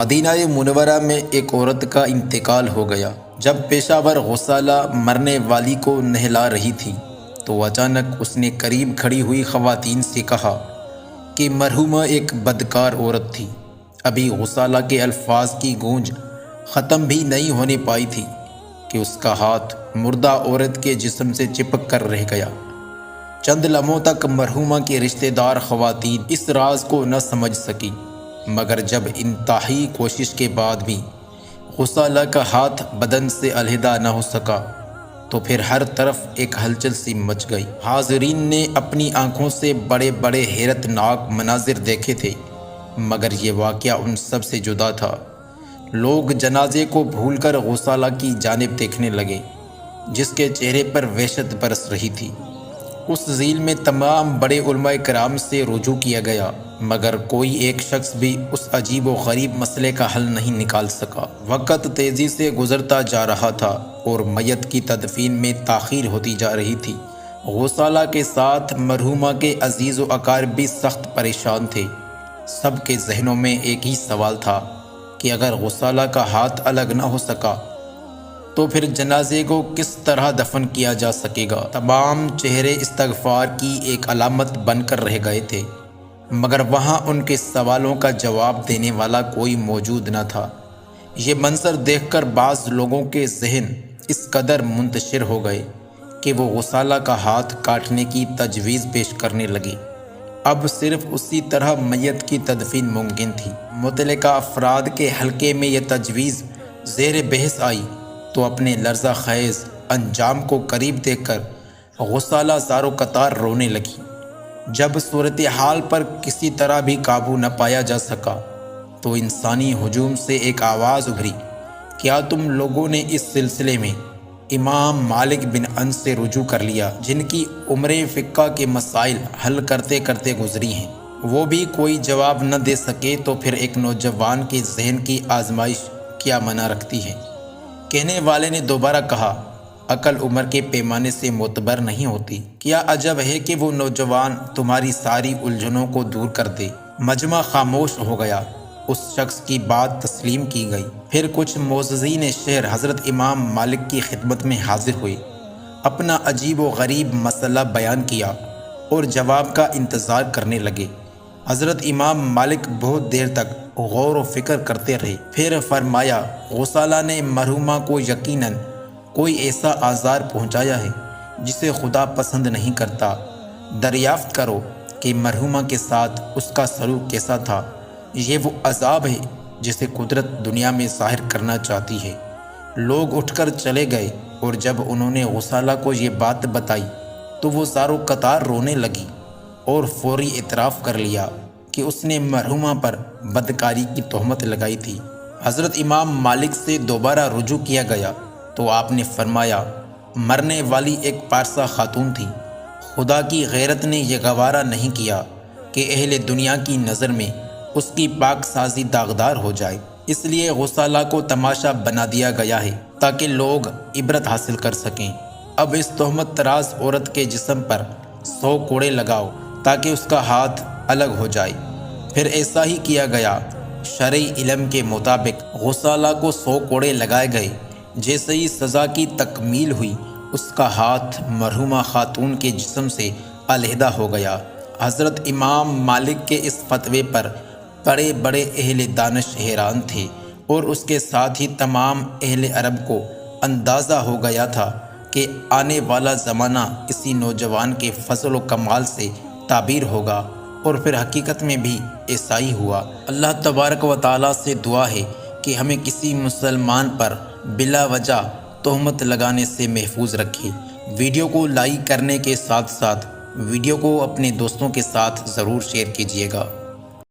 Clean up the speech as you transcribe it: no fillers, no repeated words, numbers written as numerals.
مدینہ منورہ میں ایک عورت کا انتقال ہو گیا۔ جب پیشہ ور غسالہ مرنے والی کو نہلا رہی تھی تو اچانک اس نے قریب کھڑی ہوئی خواتین سے کہا کہ مرحومہ ایک بدکار عورت تھی۔ ابھی غسالہ کے الفاظ کی گونج ختم بھی نہیں ہونے پائی تھی کہ اس کا ہاتھ مردہ عورت کے جسم سے چپک کر رہ گیا۔ چند لمحوں تک مرحومہ کے رشتہ دار خواتین اس راز کو نہ سمجھ سکی، مگر جب انتہائی کوشش کے بعد بھی غسالہ کا ہاتھ بدن سے علیحدہ نہ ہو سکا تو پھر ہر طرف ایک ہلچل سی مچ گئی۔ حاضرین نے اپنی آنکھوں سے بڑے بڑے حیرت ناک مناظر دیکھے تھے، مگر یہ واقعہ ان سب سے جدا تھا۔ لوگ جنازے کو بھول کر غسالہ کی جانب دیکھنے لگے، جس کے چہرے پر وحشت برس رہی تھی۔ اس ذیل میں تمام بڑے علماء کرام سے رجوع کیا گیا، مگر کوئی ایک شخص بھی اس عجیب و غریب مسئلے کا حل نہیں نکال سکا۔ وقت تیزی سے گزرتا جا رہا تھا اور میت کی تدفین میں تاخیر ہوتی جا رہی تھی۔ غسالہ کے ساتھ مرحومہ کے عزیز و اقارب بھی سخت پریشان تھے۔ سب کے ذہنوں میں ایک ہی سوال تھا کہ اگر غسالہ کا ہاتھ الگ نہ ہو سکا تو پھر جنازے کو کس طرح دفن کیا جا سکے گا۔ تمام چہرے استغفار کی ایک علامت بن کر رہ گئے تھے، مگر وہاں ان کے سوالوں کا جواب دینے والا کوئی موجود نہ تھا۔ یہ منظر دیکھ کر بعض لوگوں کے ذہن اس قدر منتشر ہو گئے کہ وہ غسالہ کا ہاتھ کاٹنے کی تجویز پیش کرنے لگے۔ اب صرف اسی طرح میت کی تدفین ممکن تھی۔ متعلقہ افراد کے حلقے میں یہ تجویز زیر بحث آئی تو اپنے لرزہ خیز انجام کو قریب دیکھ کر غسالہ زار و قطار رونے لگی۔ جب صورتحال پر کسی طرح بھی قابو نہ پایا جا سکا تو انسانی ہجوم سے ایک آواز ابھری، کیا تم لوگوں نے اس سلسلے میں امام مالک بن انس سے رجوع کر لیا، جن کی عمریں فقہ کے مسائل حل کرتے کرتے گزری ہیں؟ وہ بھی کوئی جواب نہ دے سکے تو پھر ایک نوجوان کے ذہن کی آزمائش کیا منع رکھتی ہے؟ کہنے والے نے دوبارہ کہا، عقل عمر کے پیمانے سے معتبر نہیں ہوتی۔ کیا عجب ہے کہ وہ نوجوان تمہاری ساری الجھنوں کو دور کر دے۔ مجمع خاموش ہو گیا۔ اس شخص کی بات تسلیم کی گئی۔ پھر کچھ معززین شہر حضرت امام مالک کی خدمت میں حاضر ہوئے، اپنا عجیب و غریب مسئلہ بیان کیا اور جواب کا انتظار کرنے لگے۔ حضرت امام مالک بہت دیر تک غور و فکر کرتے رہے، پھر فرمایا، غسالہ نے مرحومہ کو یقیناً کوئی ایسا آزار پہنچایا ہے جسے خدا پسند نہیں کرتا۔ دریافت کرو کہ مرحومہ کے ساتھ اس کا سلوک کیسا تھا۔ یہ وہ عذاب ہے جسے قدرت دنیا میں ظاہر کرنا چاہتی ہے۔ لوگ اٹھ کر چلے گئے اور جب انہوں نے غسالہ کو یہ بات بتائی تو وہ زار و قطار رونے لگی اور فوری اعتراف کر لیا کہ اس نے مرحومہ پر بدکاری کی تہمت لگائی تھی۔ حضرت امام مالک سے دوبارہ رجوع کیا گیا تو آپ نے فرمایا، مرنے والی ایک پارسا خاتون تھی۔ خدا کی غیرت نے یہ گوارا نہیں کیا کہ اہل دنیا کی نظر میں اس کی پاک سازی داغدار ہو جائے، اس لیے غسالہ کو تماشا بنا دیا گیا ہے تاکہ لوگ عبرت حاصل کر سکیں۔ اب اس تہمت طراز عورت کے جسم پر 100 کوڑے لگاؤ تاکہ اس کا ہاتھ الگ ہو جائے۔ پھر ایسا ہی کیا گیا۔ شرعی علم کے مطابق غسالہ کو 100 کوڑے لگائے گئے۔ جیسے ہی سزا کی تکمیل ہوئی، اس کا ہاتھ مرحومہ خاتون کے جسم سے علیحدہ ہو گیا۔ حضرت امام مالک کے اس فتوے پر بڑے بڑے اہل دانش حیران تھے اور اس کے ساتھ ہی تمام اہل عرب کو اندازہ ہو گیا تھا کہ آنے والا زمانہ اسی نوجوان کے فضل و کمال سے تعبیر ہوگا، اور پھر حقیقت میں بھی ایسا ہی ہوا۔ اللہ تبارک و تعالیٰ سے دعا ہے کہ ہمیں کسی مسلمان پر بلا وجہ تہمت لگانے سے محفوظ رکھے۔ ویڈیو کو لائک کرنے کے ساتھ ساتھ ویڈیو کو اپنے دوستوں کے ساتھ ضرور شیئر کیجیے گا۔